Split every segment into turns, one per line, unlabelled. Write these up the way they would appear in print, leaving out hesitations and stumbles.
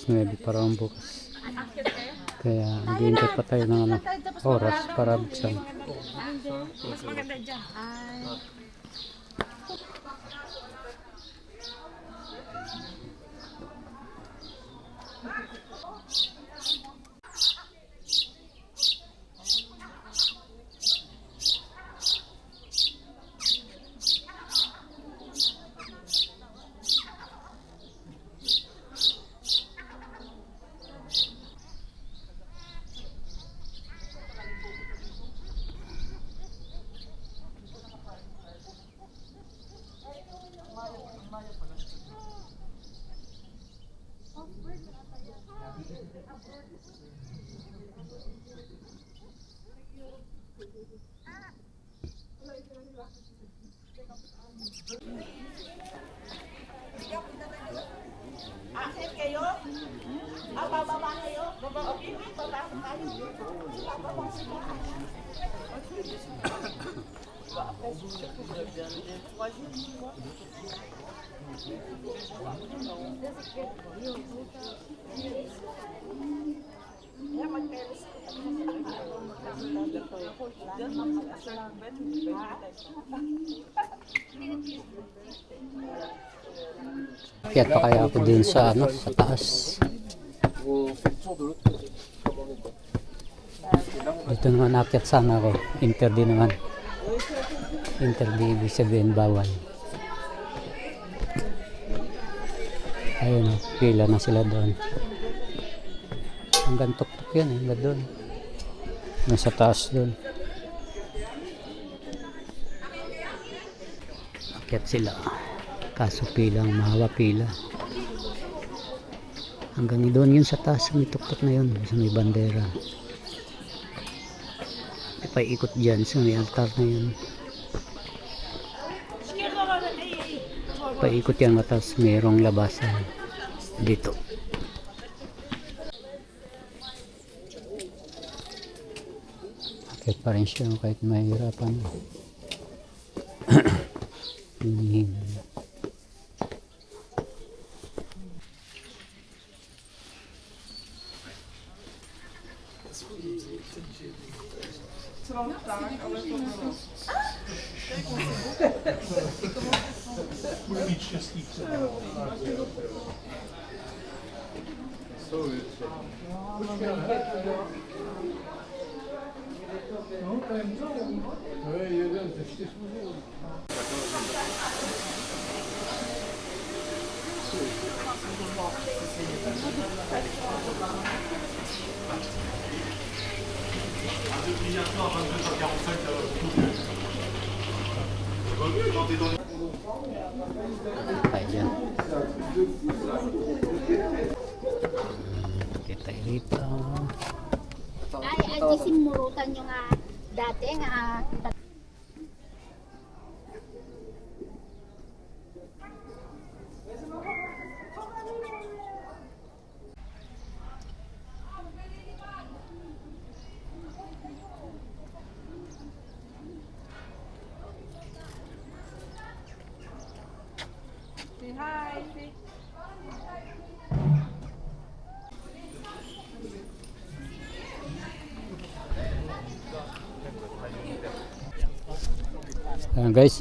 9 para ang bukas. Kaya hintay pa tayo ng oras para buksan.
Mas maganda dyan.
Akit kayo? Bababa kayo? Okay, baba tayo.
Kaya pa kaya ako din sa sa taas. Dito naman akyat sana ako. Inter din naman. Inter di ibig sabihin bawal. Ayun o, pila na sila doon. Hanggang tuktok yan eh, hanggang doon. Nasa taas doon. Akyat sila. Kaso pilang mahawa pila. Hanggang doon yun sa taas, may tuktok na yun, sa may bandera. May paikot dyan sa may altar na yun. Paikot yan matas, mayroong labasan dito. Kahit pa rin siya kahit mahirapan. Hinihingi. Ayan. Kita rito.
Ay, simurutan nyo nga dati nga.
Hi.
Guys,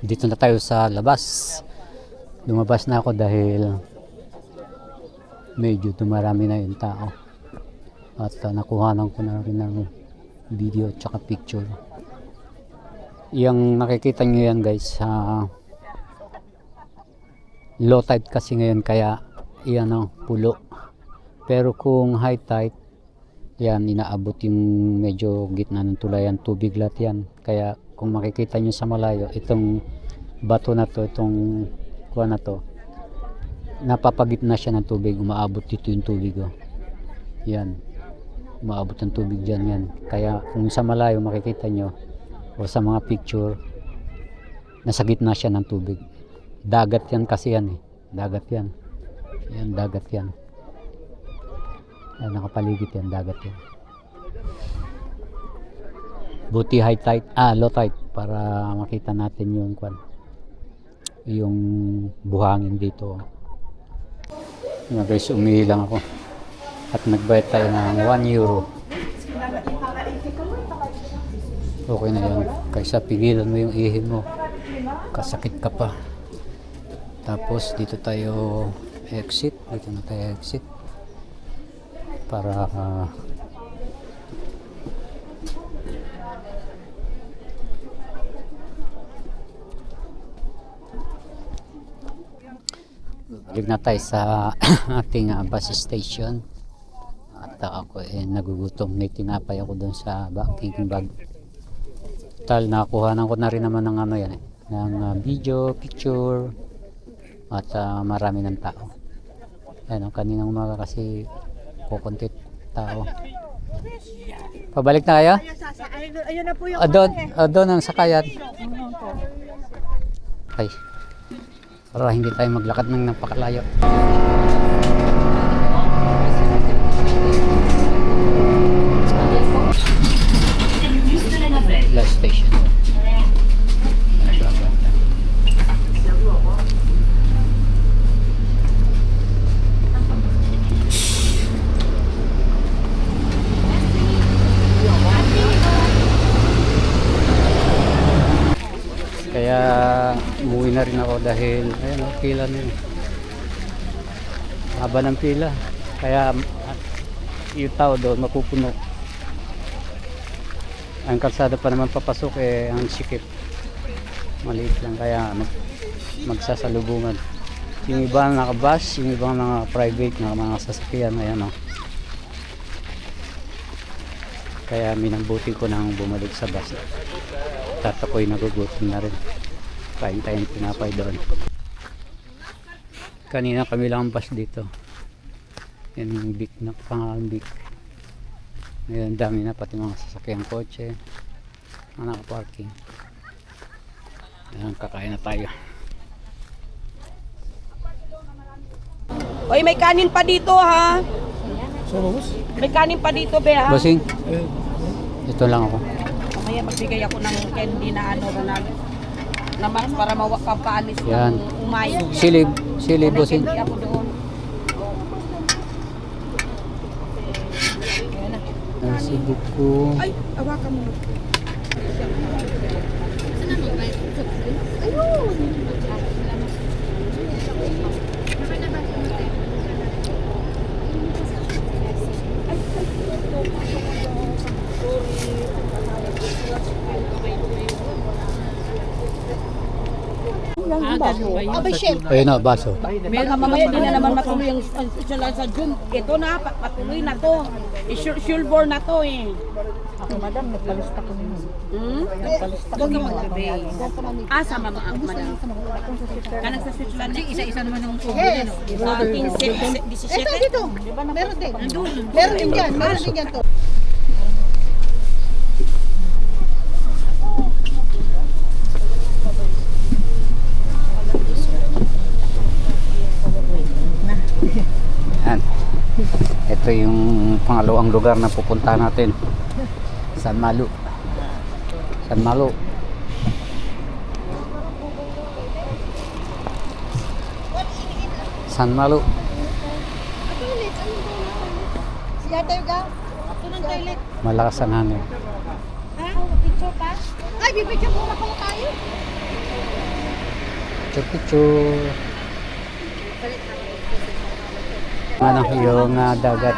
dito na tayo sa labas. Lumabas na ako dahil medyo dumarami na yung tao. At nakuhanan ko na rin ng video at saka picture. Yung nakikita nyo yan guys, low tide kasi ngayon kaya yan pulo. Pero kung high tide, yan inaabot yung medyo gitna ng tulayan, tubig lahat yan. Kaya kung makikita nyo sa malayo, itong bato na to, itong kuha na to, napapagitna siya ng tubig, umaabot dito yung tubig yan, umaabot ng tubig dyan yan. Kaya kung sa malayo makikita nyo o sa mga picture, nasa gitna siya ng tubig. Dagat yan kasi yan dagat yan, yan dagat yan, nakapaligid yan, dagat yan. Buti high tide, low tide para makita natin yung buhangin dito. Nga guys, umihi lang ako. At nagbayad tayo ng 1 euro. Okay na yan. Kaysa pigilan mo yung ihi mo. Kasakit ka pa. Tapos dito tayo exit. Dito na tayo exit. Para balik na tayo sa ating bus station. At ako nagugutom. May tinapay ako doon sa king bag. Nakakuha ko na rin naman ng ano yan ng video, picture. At marami ng tao. Ayan, kaninang umaga kasi kukuntit tao. Pabalik na kayo?
Ayun na po yung
Doon ang sakayan. Ay, para hindi tayo maglakad ng napakalayo. Last station. Kaya umuwi na rin ako dahil ayun, pila na yun. Haba ng pila. Kaya yung tao doon mapupuno. Ang kalsada pa naman papasok ang sikip. Maliit lang kaya magsasalubungan. Yung iba nakabus, yung ibang mga private na mga sasakyan, ayan o. Kaya minambuti ko nang bumalik sa bus. At ako'y nagugutom na rin. Kain tayong tinapay doon. Kanina kami lang ang bus dito. Yan yung big na pangalang big. Ngayon dami na pati mga sasakyang kotse. Mga nakaparking. Ayan, kakain na tayo.
Oy, may kanin pa dito ha. May kanin pa dito be ha.
Bossing, ito lang ako.
Mamaya magbigay ako ng candy na ano na max para mapapaalis
Yan.
ng umayo.
Silib bossing.
Candy ako doon.
Merci beaucoup.
Ay, awakan mo. Abay, chef.
Ayun na, baso.
Baka mamaya di na naman matuloy yung social sa Zoom. Ito na, patuloy na to. Sure na to eh.
Ako, madam, nagpalista ko nyo. Nagpalista ko
Huwag ka
nyo.
maggabi. Sama mo ang madam. Kanang sa Switzerland.
Isa-isa naman yung tubo
Yes.
din.
Sa 15, 17.
Ito, dito. Meron din. Meron din dyan. Meron din dyan to.
Yan. Ito yung pangalawang lugar na pupuntahan natin. San Malo. San Malo. San Malo.
Siya tayo ga. Ako ng toilet.
Malakas ang hangin.
Ha? Picture pa? Ay, bibidyo muna pala tayo.
Picture. Ano yung dagat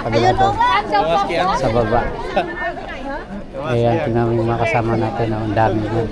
paglabaw sa baba. Ayan, tingnan mo yung mga kasama natin. Ang dami nun.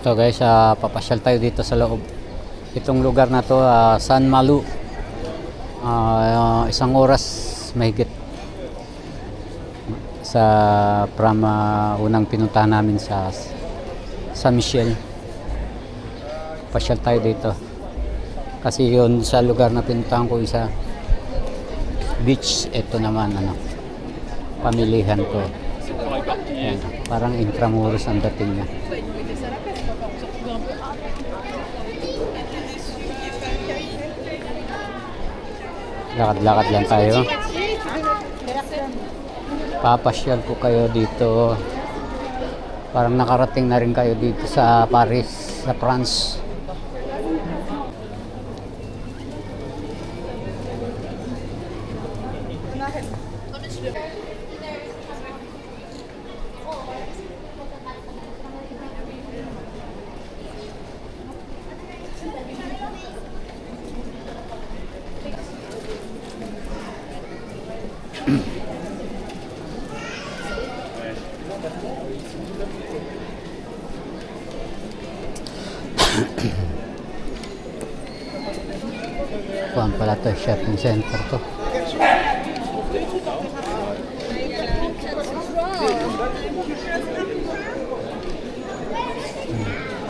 So guys, papasyal tayo dito sa loob. Itong lugar na to, San Malu. Isang oras mahigit sa from unang pinuntahan namin sa San Michel. Pasyal tayo dito. Kasi yun sa lugar na pinuntahan ko isa beach, ito naman pamilihan ko. Yan, parang Intramuros ang dating niya. Lakad-lakad lang tayo. Papasyal ko kayo dito. Parang nakarating na rin kayo dito sa Paris, sa France. Kuhan pala to, shopping center to.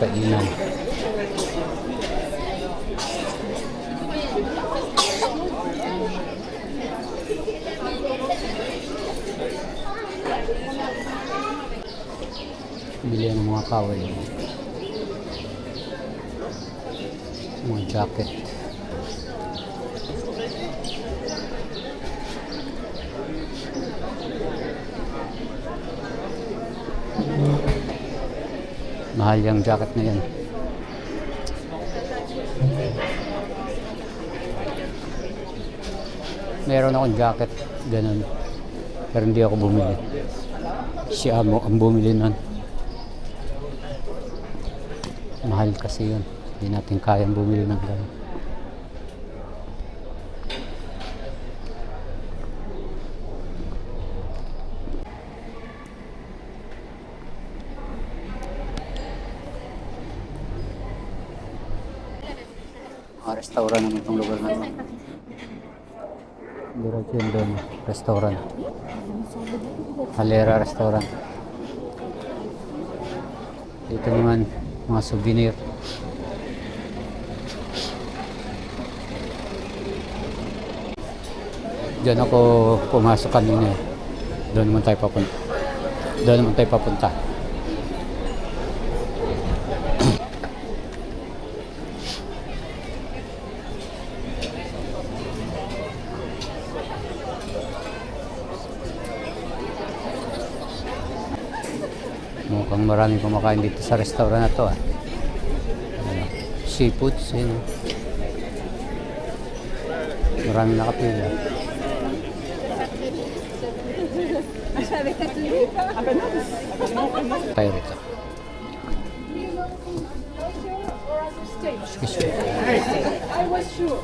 Kainan. Bili ng mga kawal. Mga jacket. Mahal yung jacket na yan. Meron akong jacket ganun, pero hindi ako bumili. Si Amo ang bumili nun. Mahal kasi yun, hindi natin kayang bumili ng ganun. Restaurant naman itong lugar na ito. Diretso yun doon, restaurant. Halera restaurant. Dito naman, mga souvenir. Diyan ako pumasok kanina. Doon naman tayo papunta. Doon naman tayo papunta. Mukhang maraming kumakain dito sa restaurant na to. Seafoods, yun. Maraming nakapila. Tayo rito. Excuse me.
I was sure.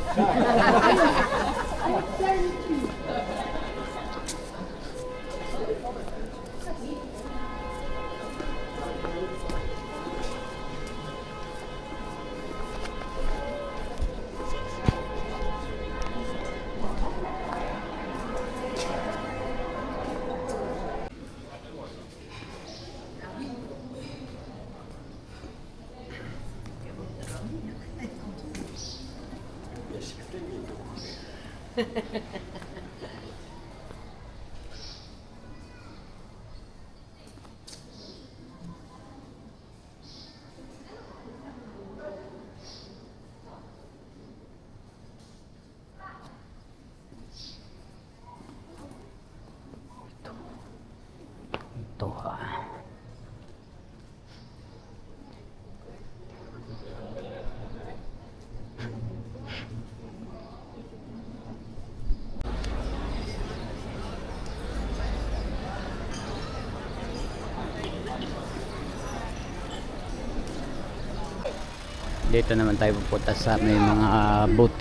Ito dito naman tayo pupunta sa may mga boat.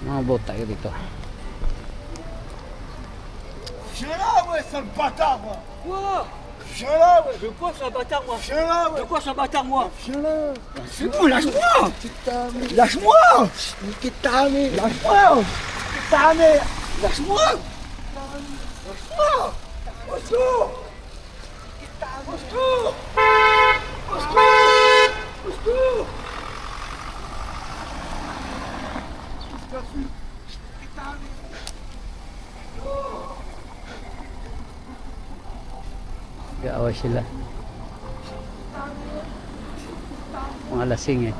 Mga boat tayo dito.
Viens là, ouais. De quoi ça bâtard moi? Viens là, ouais. De quoi ça bâtard moi? Viens là. C'est bon, lâche-moi. Lâche-moi. Lâche-moi. Lâche-moi. Lâche-moi. Au secours. Au secours. Au secours. Au secours.
Nag-aaway sila. Mga lasing eh.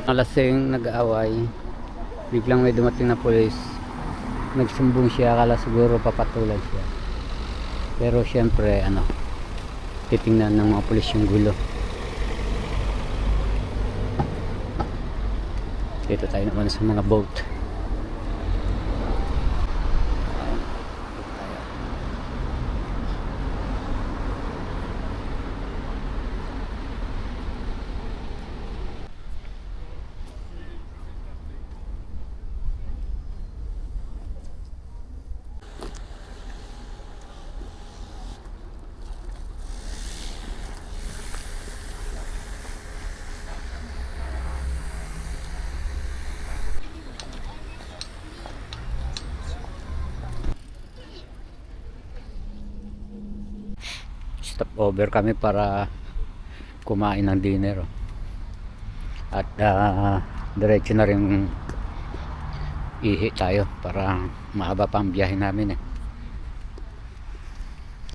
Mga lasing nag-aaway. Biglang may dumating na pulis. Nagsumbong siya, akala siguro papatulan siya. Pero syempre ano, titingnan ng mga pulis yung gulo. Dito tayo naman sa mga boat. Stop over kami para kumain ng dinner, oh. At diretso na rin ihi tayo para mahaba pa ang biyahe namin eh.